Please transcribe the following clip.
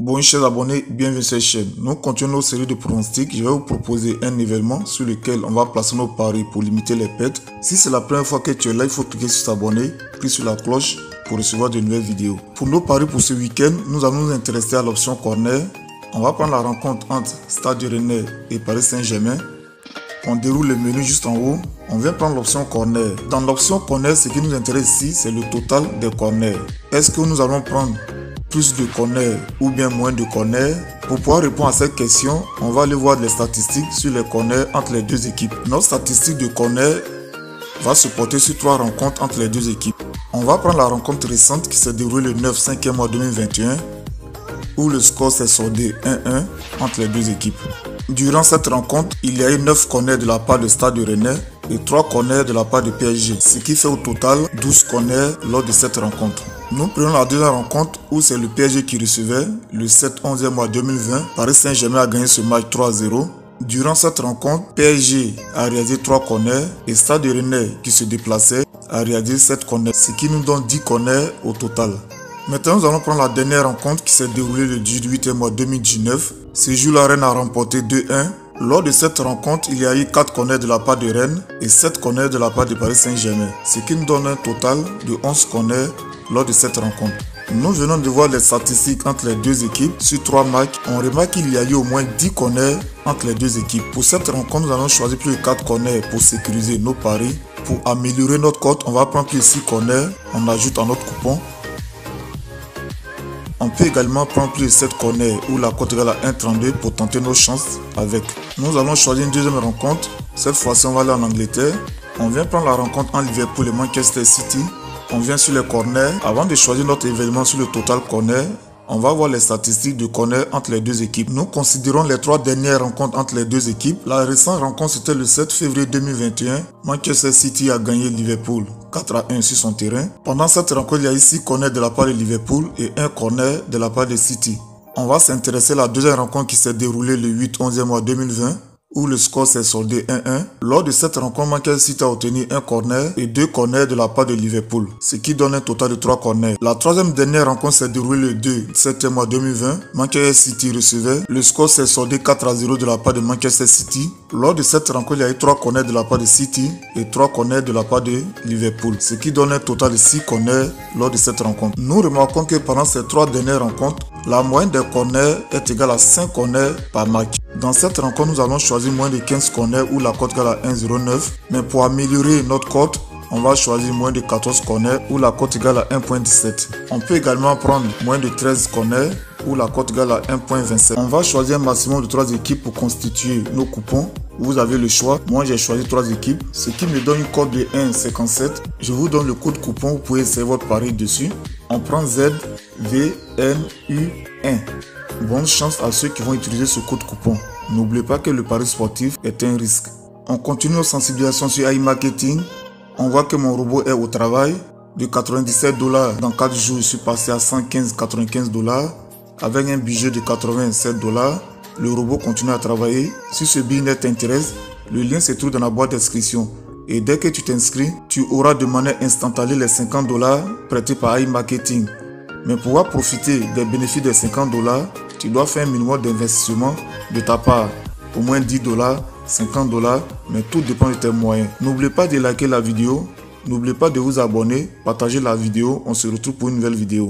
Bonjour chers abonnés, bienvenue sur cette chaîne. Nous continuons nos séries de pronostics. Je vais vous proposer un événement sur lequel on va placer nos paris pour limiter les pertes. Si c'est la première fois que tu es là, il faut cliquer sur s'abonner, puis sur la cloche pour recevoir de nouvelles vidéos. Pour nos paris pour ce week-end, nous allons nous intéresser à l'option corner. On va prendre la rencontre entre Stade Rennais et Paris Saint-Germain. On déroule le menu juste en haut. On vient prendre l'option corner. Dans l'option corner, ce qui nous intéresse ici, c'est le total des corners. Est-ce que nous allons prendre plus de corners ou bien moins de corners? Pour pouvoir répondre à cette question, on va aller voir les statistiques sur les corners entre les deux équipes. Notre statistique de corner va se porter sur 3 rencontres entre les deux équipes. On va prendre la rencontre récente qui s'est déroulée le 9/5 mois 2021 où le score s'est soldé 1-1 entre les deux équipes. Durant cette rencontre, il y a eu 9 corners de la part de Stade Rennais et 3 corners de la part de PSG, ce qui fait au total 12 corners lors de cette rencontre. Nous prenons la deuxième rencontre où c'est le PSG qui recevait. Le 7/11 mois 2020, Paris Saint-Germain a gagné ce match 3-0. Durant cette rencontre, PSG a réalisé 3 corners et Stade Rennais qui se déplaçait a réalisé 7 corners, ce qui nous donne 10 corners au total. Maintenant, nous allons prendre la dernière rencontre qui s'est déroulée le 18 mois 2019. Ce jour-là, Rennes a remporté 2-1. Lors de cette rencontre, il y a eu 4 corners de la part de Rennes et 7 corners de la part de Paris Saint-Germain, ce qui nous donne un total de 11 corners lors de cette rencontre. Nous venons de voir les statistiques entre les deux équipes. Sur 3 matchs, on remarque qu'il y a eu au moins 10 corners entre les deux équipes. Pour cette rencontre, nous allons choisir plus de 4 corners pour sécuriser nos paris. Pour améliorer notre cote, on va prendre plus de 6 corners. On ajoute à notre coupon. On peut également prendre plus de 7 corners où la cote égale à 1,32 pour tenter nos chances avec. Nous allons choisir une deuxième rencontre. Cette fois-ci, on va aller en Angleterre. On vient prendre la rencontre entre Liverpool et Manchester City. On vient sur les corners. Avant de choisir notre événement sur le total corner, on va voir les statistiques de corner entre les deux équipes. Nous considérons les 3 dernières rencontres entre les deux équipes. La récente rencontre, c'était le 7 février 2021. Manchester City a gagné Liverpool 4-1 sur son terrain. Pendant cette rencontre, il y a eu 6 corners de la part de Liverpool et 1 corner de la part de City. On va s'intéresser à la deuxième rencontre qui s'est déroulée le 8/11 mois 2020. Où le score s'est soldé 1-1. Lors de cette rencontre, Manchester City a obtenu 1 corner et 2 corners de la part de Liverpool, ce qui donne un total de 3 corners. La troisième dernière rencontre s'est déroulée le 2/7 mois 2020. Manchester City recevait. Le score s'est soldé 4-0 de la part de Manchester City. Lors de cette rencontre, il y a eu 3 corners de la part de City et 3 corners de la part de Liverpool, ce qui donne un total de 6 corners lors de cette rencontre. Nous remarquons que pendant ces 3 dernières rencontres, la moyenne des corners est égale à 5 corners par match. Dans cette rencontre, nous allons choisir moins de 15 corners où la cote égale à 1,09. Mais pour améliorer notre cote, on va choisir moins de 14 corners où la cote égale à 1,17. On peut également prendre moins de 13 corners où la cote égale à 1,27. On va choisir un maximum de 3 équipes pour constituer nos coupons. Vous avez le choix. Moi, j'ai choisi 3 équipes, ce qui me donne une cote de 1,57. Je vous donne le code coupon. Vous pouvez essayer votre pari dessus. On prend ZVNU1. Bonne chance à ceux qui vont utiliser ce code coupon. N'oubliez pas que le pari sportif est un risque. On continue nos sensibilisations sur iMarketing. On voit que mon robot est au travail. De 97 $, dans 4 jours, je suis passé à 115,95 $. Avec un budget de 87 $, le robot continue à travailler. Si ce business t'intéresse, le lien se trouve dans la boîte d'inscription. Et dès que tu t'inscris, tu auras de manière instantanée les 50 $ prêtés par iMarketing. Mais pour pouvoir profiter des bénéfices des 50 $, tu dois faire un minimum d'investissement de ta part. Au moins 10 $, 50 $, mais tout dépend de tes moyens. N'oubliez pas de liker la vidéo. N'oubliez pas de vous abonner, partager la vidéo. On se retrouve pour une nouvelle vidéo.